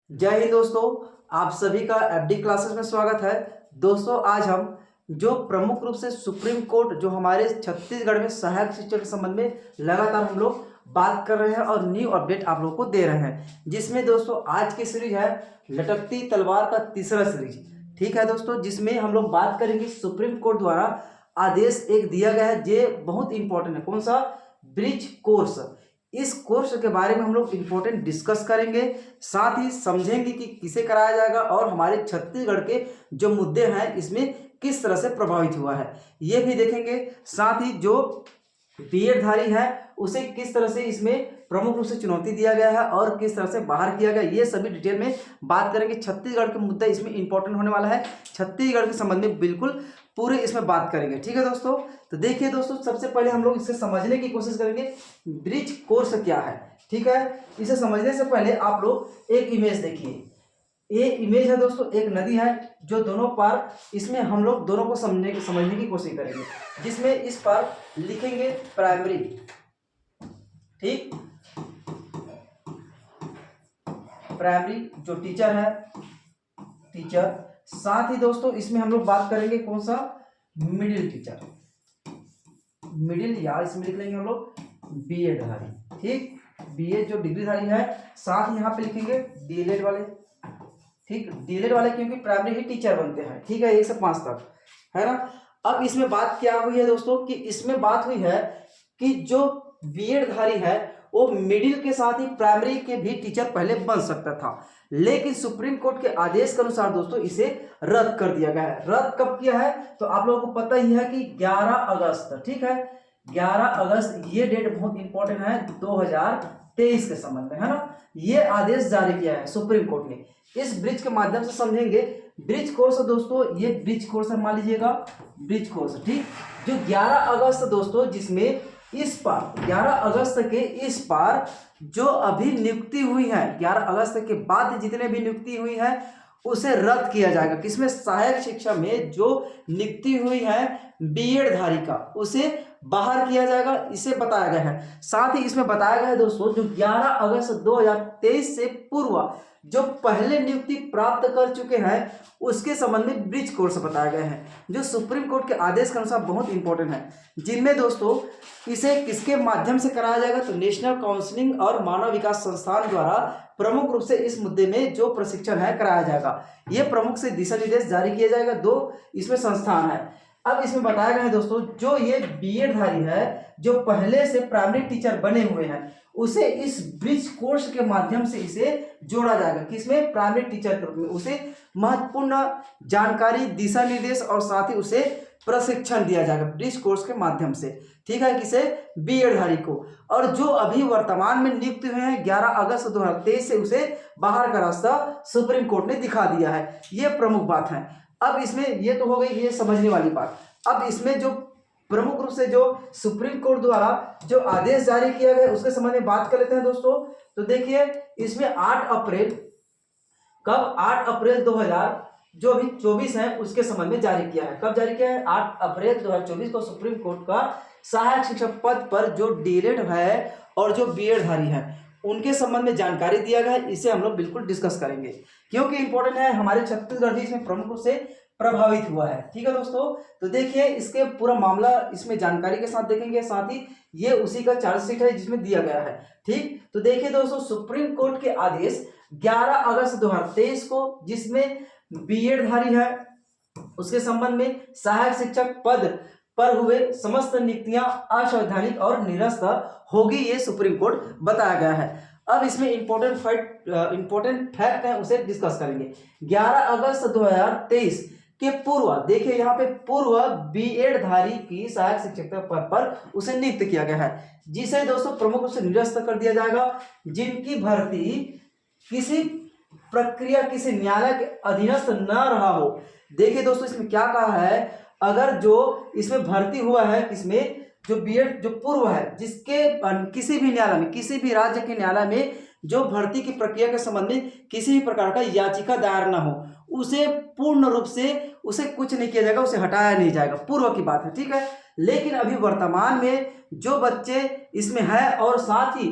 जय हिंद दोस्तों। आप सभी का एफडी क्लासेस में स्वागत है। दोस्तों आज हम जो प्रमुख रूप से सुप्रीम कोर्ट जो हमारे छत्तीसगढ़ में सहायक शिक्षक के संबंध में लगातार हम लोग बात कर रहे हैं और न्यू अपडेट आप लोगों को दे रहे हैं, जिसमें दोस्तों आज की सीरीज है लटकती तलवार का तीसरा सीरीज। ठीक है दोस्तों, जिसमें हम लोग बात करेंगे सुप्रीम कोर्ट द्वारा आदेश एक दिया गया है, ये बहुत इंपॉर्टेंट है। कौन सा? Bridge course. इस कोर्स के बारे में हम लोग इंपॉर्टेंट डिस्कस करेंगे, साथ ही समझेंगे कि किसे कराया जाएगा और हमारे छत्तीसगढ़ के जो मुद्दे हैं इसमें किस तरह से प्रभावित हुआ है ये भी देखेंगे। साथ ही जो बीएड धारी है उसे किस तरह से इसमें प्रमुख रूप से चुनौती दिया गया है और किस तरह से बाहर किया गया, ये सभी डिटेल में बात करेंगे। छत्तीसगढ़ के मुद्दा इसमें इंपॉर्टेंट होने वाला है, छत्तीसगढ़ के संबंध में बिल्कुल पूरे इसमें बात करेंगे। ठीक है दोस्तों, तो देखिए दोस्तों, सबसे पहले हम लोग इसे समझने की कोशिश करेंगे ब्रिज कोर्स क्या है। ठीक है, इसे समझने से पहले आप लोग एक इमेज देखिए। ये इमेज है दोस्तों, एक नदी है जो दोनों पार, इसमें हम लोग दोनों को समझने की कोशिश करेंगे, जिसमें इस पार लिखेंगे प्राइमरी। ठीक, प्राइमरी जो टीचर है, टीचर। साथ ही दोस्तों इसमें हम लोग बात करेंगे कौन सा? मिडिल टीचर, मिडिल, या इसमें लिख लेंगे हम लोग बीएड धारी। ठीक, बीएड जो डिग्रीधारी है, साथ ही यहाँ पे लिखेंगे डीएलएड वाले। ठीक, डीएलएड वाले क्योंकि प्राइमरी ही टीचर बनते हैं। ठीक है, 1 से 5 तक, है ना। अब इसमें बात क्या हुई है दोस्तों कि इसमें बात हुई है कि जो बीएड धारी है वो मिडिल के साथ ही प्राइमरी के भी टीचर पहले बन सकता था, लेकिन सुप्रीम कोर्ट के आदेश के अनुसार दोस्तों इसे रद्द कर दिया गया है। रद्द कब किया है तो आप लोगों को पता ही है कि 11 अगस्त। ठीक है, 11 अगस्त, ये डेट बहुत इंपॉर्टेंट है 2023 के संबंध में, है ना। ये आदेश जारी किया है सुप्रीम कोर्ट ने। इस ब्रिज के माध्यम से समझेंगे। ब्रिज कोर्स दोस्तों, ये ब्रिज कोर्स मान लीजिएगा, ब्रिज कोर्स। ठीक, जो 11 अगस्त दोस्तों, जिसमें इस पार 11 अगस्त के इस पार जो अभी नियुक्ति हुई है, 11 अगस्त के बाद जितने भी नियुक्ति हुई है उसे रद्द किया जाएगा। किसमें? सहायक शिक्षा में जो नियुक्ति हुई है बीएड धारी का, उसे बाहर किया जाएगा, इसे बताया गया है। साथ ही इसमें बताया गया है दोस्तों, जो 11 अगस्त 2023 से पूर्व जो पहले नियुक्ति प्राप्त कर चुके हैं उसके संबंध में ब्रिज कोर्स बताया गया है, जो सुप्रीम कोर्ट के आदेश के अनुसार बहुत इंपॉर्टेंट है। जिनमें दोस्तों इसे किसके माध्यम से कराया जाएगा तो नेशनल काउंसलिंग और मानव विकास संस्थान द्वारा प्रमुख रूप से इस मुद्दे में जो प्रशिक्षण है कराया जाएगा। ये प्रमुख से दिशा निर्देश जारी किया जाएगा। 2 इसमें संस्थान है। अब इसमें बताया गया है दोस्तों, जो ये बीएड धारी है जो पहले से प्राइमरी टीचर बने हुए हैं उसे इस ब्रिज कोर्स के माध्यम से इसे जोड़ा जाएगा। किसमें? प्राइमरी टीचर के रूप में। उसे महत्वपूर्ण जानकारी, दिशा निर्देश और साथ ही उसे प्रशिक्षण दिया जाएगा ब्रिज कोर्स के माध्यम से। ठीक है, किसे? बीएड धारी को। और जो अभी वर्तमान में नियुक्त हुए हैं 11 अगस्त 2023 से, उसे बाहर का रास्ता सुप्रीम कोर्ट ने दिखा दिया है। ये प्रमुख बात है। अब इसमें ये तो हो गई ये समझने वाली बात। अब इसमें जो प्रमुख रूप से जो सुप्रीम कोर्ट द्वारा जो आदेश जारी किया गया उसके संबंध में बात कर लेते हैं दोस्तों। तो देखिए इसमें 8 अप्रैल, कब? 8 अप्रैल 2000 जो अभी 24 है उसके संबंध में जारी किया है। कब जारी किया है? 8 अप्रैल 2024 को सुप्रीम कोर्ट का सहायक शिक्षक पद पर जो डीएलएड है और जो बीएड धारी है उनके संबंध में जानकारी दिया गया है। इसे हम लोग बिल्कुल डिस्कस करेंगे क्योंकि इंपॉर्टेंट है, हमारे छत्तीसगढ़ भी इसमें प्रमुख रूप से प्रभावित हुआ है। ठीक है दोस्तों, तो देखिए इसके पूरा मामला इसमें जानकारी के साथ देखेंगे, साथ ही ये उसी का चार्जशीट है जिसमें दिया गया है। ठीक, तो देखिए दोस्तों, सुप्रीम कोर्ट के आदेश 11 अगस्त 2023 को, जिसमें बीएड धारी है उसके संबंध में सहायक शिक्षक पद पर हुए समस्त नियुक्तियां असंवैधानिक और निरस्त होगी, ये सुप्रीम कोर्ट बताया गया है। अब इसमें इंपॉर्टेंट फैक्ट है उसे डिस्कस करेंगे। 11 अगस्त 2023 के पूर्व, देखिए यहाँ पे पूर्व बीएड धारी की सहायक शिक्षक पद पर उसे नियुक्त किया गया है, जिसे दोस्तों प्रमुख रूप से निरस्त कर दिया जाएगा, जिनकी भर्ती किसी प्रक्रिया, किसी न्यायालय के अधीनस्थ न रहा हो। देखिए दोस्तों इसमें क्या कहा है, अगर जो इसमें भर्ती हुआ है, किसमें? जो बीएड जो पूर्व है, जिसके किसी भी न्यायालय में, किसी भी राज्य के न्यायालय में जो भर्ती की प्रक्रिया के संबंध में किसी भी प्रकार का याचिका दायर न हो, उसे पूर्ण रूप से उसे कुछ नहीं किया जाएगा, उसे हटाया नहीं जाएगा। पूर्व की बात है। ठीक है, लेकिन अभी वर्तमान में जो बच्चे इसमें है और साथ ही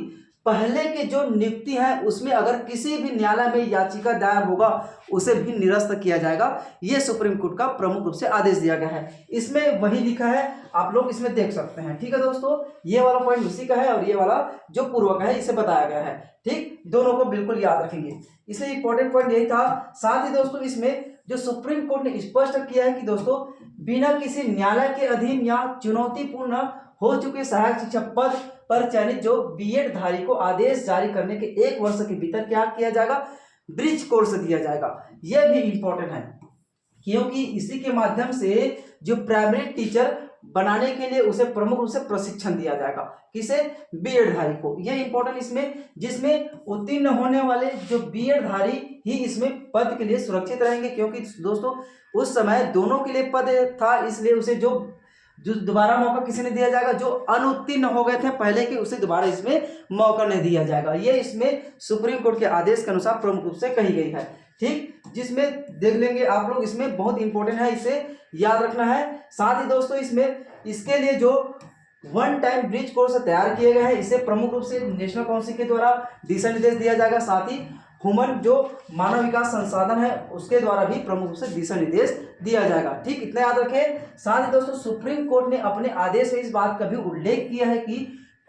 पहले के जो नियुक्ति है उसमें अगर किसी भी न्यायालय में याचिका दायर होगा उसे भी निरस्त किया जाएगा। ये सुप्रीम कोर्ट का प्रमुख रूप से आदेश दिया गया है। इसमें वही लिखा है, आप लोग इसमें देख सकते हैं। ठीक है दोस्तों, ये वाला पॉइंट उसी का है और ये वाला जो पूर्व का है इसे बताया गया है। ठीक, दोनों को बिल्कुल याद रखेंगे। इसलिए इंपॉर्टेंट पॉइंट यही था। साथ ही दोस्तों इसमें जो सुप्रीम कोर्ट ने स्पष्ट किया है कि दोस्तों बिना किसी न्यायालय के अधीन या चुनौतीपूर्ण हो चुके सहायक शिक्षक पद पर चयनित जो बीएड धारी को आदेश जारी करने के 1 वर्ष के भीतर क्या किया जाएगा, ब्रिज कोर्स दिया जाएगा। यह भी इंपॉर्टेंट है क्योंकि इसी के माध्यम से जो प्राइमरी टीचर बनाने के लिए उसे प्रमुख रूप से प्रशिक्षण दिया जाएगा। किसे? बीएड धारी को। यह इंपॉर्टेंट इसमें, जिसमें उत्तीर्ण होने वाले जो बीएड धारी ही इसमें पद के लिए सुरक्षित रहेंगे, क्योंकि दोस्तों उस समय दोनों के लिए पद था, इसलिए उसे जो दोबारा मौका किसी ने दिया जाएगा, जो अनुत्तीर्ण हो गए थे पहले के उसे दोबारा इसमें मौका नहीं दिया जाएगा। ये इसमें सुप्रीम कोर्ट के आदेश के अनुसार प्रमुख रूप से कही गई है। ठीक, जिसमें देख लेंगे आप लोग, इसमें बहुत इंपॉर्टेंट है, इसे याद रखना है। साथ ही दोस्तों इसमें इसके लिए जो वन टाइम ब्रिज कोर्स तैयार किए गए हैं इसे प्रमुख रूप से नेशनल काउंसिल के द्वारा दिशा निर्देश दिया जाएगा। साथ ही ह्यूमन जो मानव विकास संसाधन है उसके द्वारा भी प्रमुख रूप से दिशा निर्देश दिया जाएगा। ठीक, इतना याद रखें। साथ ही दोस्तों सुप्रीम कोर्ट ने अपने आदेश में इस बात का भी उल्लेख किया है कि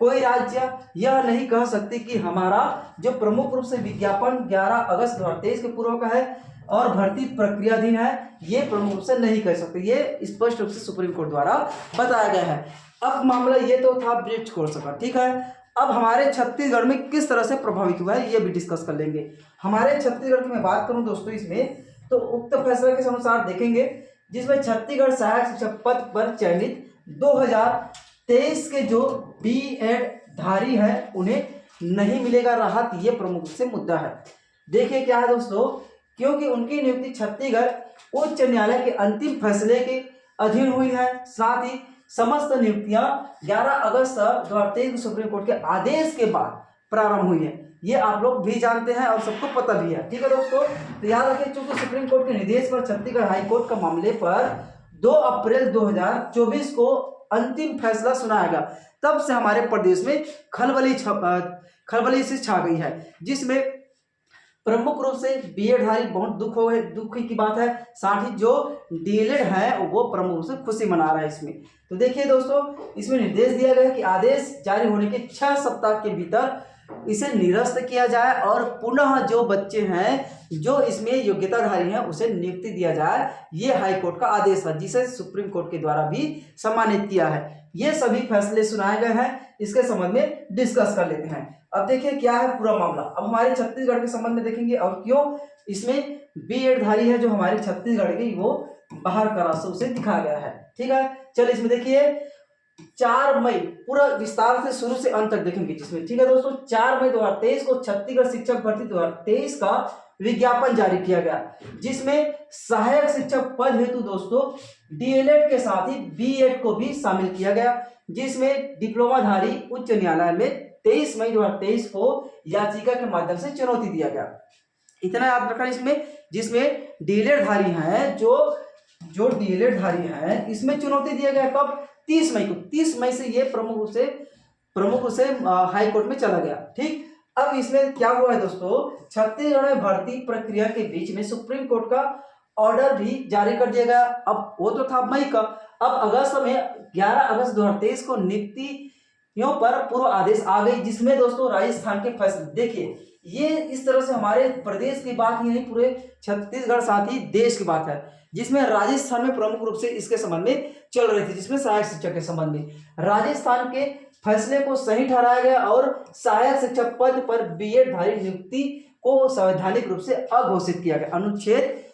कोई राज्य यह नहीं कह सकती कि हमारा जो प्रमुख रूप से विज्ञापन 11 अगस्त 2023 के पूर्व का है और भर्ती प्रक्रियाधीन है, ये प्रमुख रूप से नहीं कह सकते। ये स्पष्ट रूप से सुप्रीम कोर्ट द्वारा बताया गया है। अब मामला ये तो था ब्रिज कोर्स का। ठीक है, अब हमारे छत्तीसगढ़ में किस तरह से प्रभावित हुआ है ये भी डिस्कस कर लेंगे। हमारे छत्तीसगढ़ की मैं बात करूं दोस्तों इसमें, तो उक्त फैसला के अनुसार देखेंगे जिसमें छत्तीसगढ़ सहायक शिक्षक पद पर चयनित 2023 के जो बीएड धारी है उन्हें नहीं मिलेगा राहत। ये प्रमुख से मुद्दा है। देखिए क्या है दोस्तों, क्योंकि उनकी नियुक्ति छत्तीसगढ़ उच्च न्यायालय के अंतिम फैसले के अधीन हुई है। साथ ही समस्त नियुक्तियां 11 अगस्त 2023 सुप्रीम कोर्ट के आदेश के बाद प्रारंभ हुई है। ये आप लोग भी जानते हैं और सबको पता भी है। ठीक है दोस्तों, तो याद रखिए चूंकि सुप्रीम कोर्ट के निर्देश पर छत्तीसगढ़ हाई कोर्ट का मामले पर 2 अप्रैल 2024 को अंतिम फैसला सुनाया गया, तब से हमारे प्रदेश में खलबली से छा गई है, जिसमें प्रमुख रूप से बीएड धारी बहुत दुख की बात है। साथ ही जो डीएलएड है वो प्रमुख रूप से खुशी मना रहा है इसमें। तो देखिए दोस्तों इसमें निर्देश दिया गया है कि आदेश जारी होने के 6 सप्ताह के भीतर इसे निरस्त किया जाए और पुनः जो बच्चे हैं जो इसमें योग्यताधारी हैं उसे नियुक्ति दिया जाए। ये हाई कोर्ट का आदेश है जिसे सुप्रीम कोर्ट के द्वारा भी सम्मानित किया है। ये सभी फैसले सुनाए गए हैं, इसके संबंध में डिस्कस कर लेते हैं। अब देखिए क्या है पूरा मामला। अब हमारे छत्तीसगढ़ के संबंध में देखेंगे और क्यों इसमें बीएड धारी है जो हमारे छत्तीसगढ़ की वो बाहर का रास्ता उसे दिखाया गया है। ठीक है, चलिए इसमें देखिए 4 मई पूरा विस्तार से शुरू से अंत तक देखेंगे जिसमें। ठीक है दोस्तों, 4 मई 2023 को छत्तीसगढ़ शिक्षक भर्ती 2023 का विज्ञापन जारी किया गया, जिसमें सहायक शिक्षक पद हेतु दोस्तों डीएलएड के साथ ही बीएड को भी शामिल किया गया, जिसमें डिप्लोमाधारी उच्च न्यायालय में 23 मई 2023 को याचिका के माध्यम से चुनौती दिया गया। इतना याद रखना इसमें, जिसमें डीएलएड धारी हैं जो डीएलएड धारी हैं इसमें चुनौती दिया गया कब? 30 मई को। 30 मई से ये प्रमुख रूप से हाई कोर्ट में चला गया। ठीक, अब इसमें क्या हुआ है दोस्तों, छत्तीसगढ़ में भर्ती प्रक्रिया के बीच में सुप्रीम कोर्ट का ऑर्डर भी जारी कर दिया गया। अब वो तो था मई का, अब अगस्त में 11 अगस्त 2023 को नियुक्तियों पर पूर्व आदेश आ गई, जिसमें दोस्तों राजस्थान के फैसले देखिए। ये इस तरह से हमारे प्रदेश की बात ही नहीं, पूरे छत्तीसगढ़ साथ ही देश की बात है, जिसमें राजस्थान में प्रमुख रूप से इसके संबंध में चल रही थी, जिसमें सहायक शिक्षक के संबंध में राजस्थान के फैसले को सही ठहराया गया और सहायक शिक्षक पद पर बीएड धारी नियुक्ति को संवैधानिक रूप से अघोषित किया गया। अनुच्छेद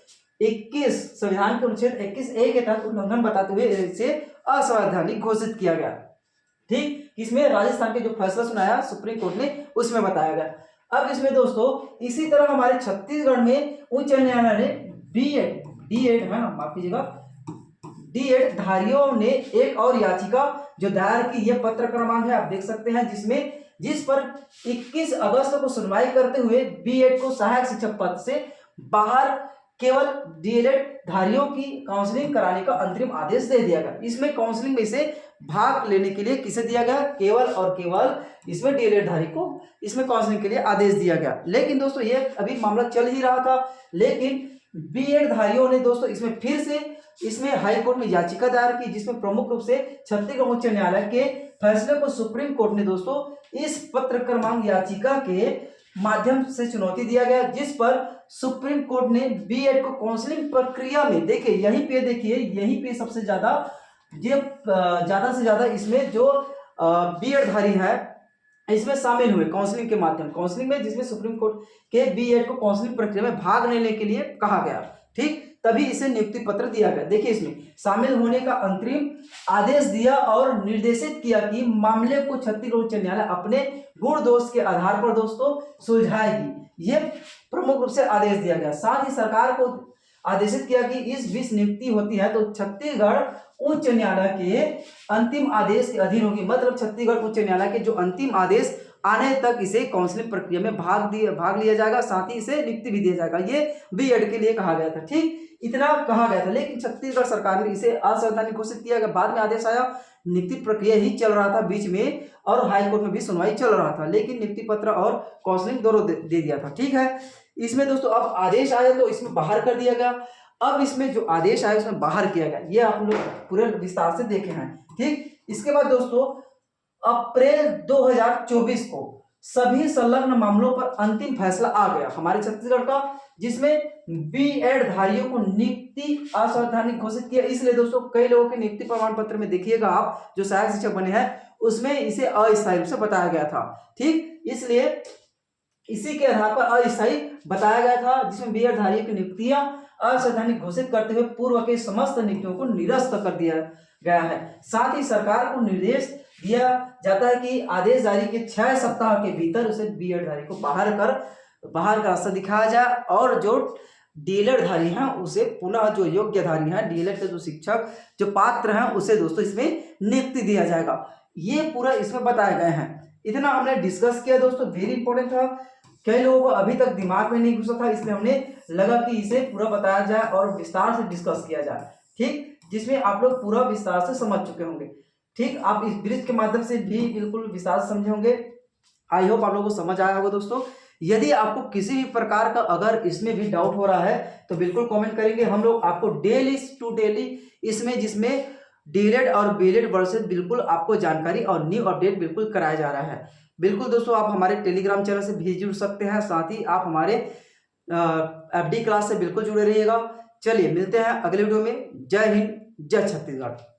21 संविधान के अनुच्छेद 21A के तहत उल्लंघन बताते हुए इसे असंवैधानिक घोषित किया गया। ठीक, इसमें राजस्थान के जो फैसला सुनाया सुप्रीम कोर्ट ने उसमें बताया गया। अब इसमें दोस्तों इसी तरह हमारे छत्तीसगढ़ में उच्च न्यायालय ने डीएड है ना, माफ कीजिएगा, डीएड धारियों ने एक और याचिका जो दायर की, यह पत्र क्रमांक है आप देख सकते हैं, जिस पर 21 अगस्त को सुनवाई करते हुए बीएड को सहायक शिक्षक पद से बाहर केवल डीएलएड धारियों की काउंसलिंग कराने का अंतरिम आदेश दे दिया गया। इसमें काउंसलिंग में से भाग लेने के लिए किसे दिया गया, केवल और केवल इसमें डीएलएड धारी को इसमें काउंसलिंग के लिए आदेश दिया गया। लेकिन दोस्तों ये अभी मामला चल ही रहा था, लेकिन बीएड धारियों ने दोस्तों इसमें फिर से इसमें हाई कोर्ट में याचिका दायर की, जिसमें प्रमुख रूप से छत्तीसगढ़ उच्च न्यायालय के फैसले को सुप्रीम कोर्ट ने दोस्तों इस पत्र क्रमांक याचिका के माध्यम से चुनौती दिया गया, जिस पर सुप्रीम कोर्ट ने बीएड को काउंसलिंग प्रक्रिया में, देखिए यहीं पे सबसे ज्यादा से ज्यादा इसमें जो बीएड धारी है इसमें शामिल हुए काउंसलिंग में, जिसमें सुप्रीम कोर्ट के बीएड को काउंसलिंग प्रक्रिया में भाग लेने के लिए कहा गया, ठीक, तभी इसे नियुक्ति पत्र दिया गया। देखिए इसमें शामिल होने का अंतरिम आदेश दिया और निर्देशित किया कि मामले को छत्तीसगढ़ उच्च न्यायालय अपने गुण दोष के आधार पर दोस्तों सुलझाएगी, ये प्रमुख रूप से आदेश दिया गया। साथ ही सरकार को आदेशित किया कि इस बीच नियुक्ति होती है तो छत्तीसगढ़ उच्च न्यायालय के अंतिम आदेश के अधीन होगी, मतलब छत्तीसगढ़ उच्च न्यायालय के जो अंतिम आदेश आने तक इसे काउंसलिंग प्रक्रिया में भाग लिया जाएगा, साथ ही इसे नियुक्ति भी दिया जाएगा। ये बीएड के लिए कहा गया था, ठीक, इतना कहा गया था। लेकिन छत्तीसगढ़ सरकार ने इसे असंवैधानिक घोषित किया गया। बाद में आदेश आया, नियुक्ति प्रक्रिया ही चल रहा था बीच में और हाईकोर्ट में भी सुनवाई चल रहा था, लेकिन नियुक्ति पत्र और काउंसलिंग दोनों दे दिया था, ठीक है। इसमें दोस्तों अब आदेश आया तो इसमें बाहर कर दिया गया। अब इसमें जो आदेश आया उसमें बाहर किया गया, ये आप लोग पूरे विस्तार से देखे हैं, ठीक। इसके बाद दोस्तों अप्रैल 2024 को सभी संलग्न मामलों पर अंतिम फैसला आ गया हमारे छत्तीसगढ़ का, जिसमें बीएड धारियों को नियुक्ति असंवैधानिक घोषित किया। इसलिए दोस्तों कई लोगों के नियुक्ति प्रमाण पत्र में देखिएगा आप, जो सहायक शिक्षक बने हैं उसमें इसे अस्थायी रूप से बताया गया था, ठीक, इसलिए इसी के आधार पर अस्थायी बताया गया था, जिसमें बीएड धारियों की नियुक्तियां असंवैधानिक घोषित करते हुए पूर्व के समस्त नियुक्तियों को निरस्त कर दिया गया है। साथ ही सरकार को निर्देश दिया जाता है कि आदेश जारी के 6 सप्ताह के भीतर उसे बीएड धारी को बाहर का रास्ता दिखाया जाए और जो डीएलएड धारी हैं उसे पुनः, जो योग्य धारी हैं डीएलएड के जो शिक्षक जो पात्र हैं उसे दोस्तों इसमें नियुक्ति दिया जाएगा। ये पूरा इसमें बताए गए हैं। इतना हमने डिस्कस किया दोस्तों, वेरी इंपॉर्टेंट था। कई लोगों को अभी तक दिमाग में नहीं घुसा था, इसलिए हमने लगा कि इसे पूरा बताया जाए और विस्तार से डिस्कस किया जाए, ठीक, जिसमें आप लोग पूरा विस्तार से समझ चुके होंगे, ठीक। आप इस ब्रिज के माध्यम से भी बिल्कुल विस्तार से समझे होंगे। आई होप आप लोगों को समझ आया होगा दोस्तों। यदि आपको किसी भी प्रकार का अगर इसमें भी डाउट हो रहा है तो बिल्कुल कमेंट करेंगे, हम लोग आपको डेली इसमें जिसमें डीएलएड और बीएलएड वर्सेस बिल्कुल आपको जानकारी और न्यू अपडेट बिल्कुल कराया जा रहा है। बिल्कुल दोस्तों आप हमारे टेलीग्राम चैनल से भी जुड़ सकते हैं, साथ ही आप हमारे एफडी क्लास से बिल्कुल जुड़े रहिएगा। चलिए मिलते हैं अगले वीडियो में। जय हिंद, जय छत्तीसगढ़।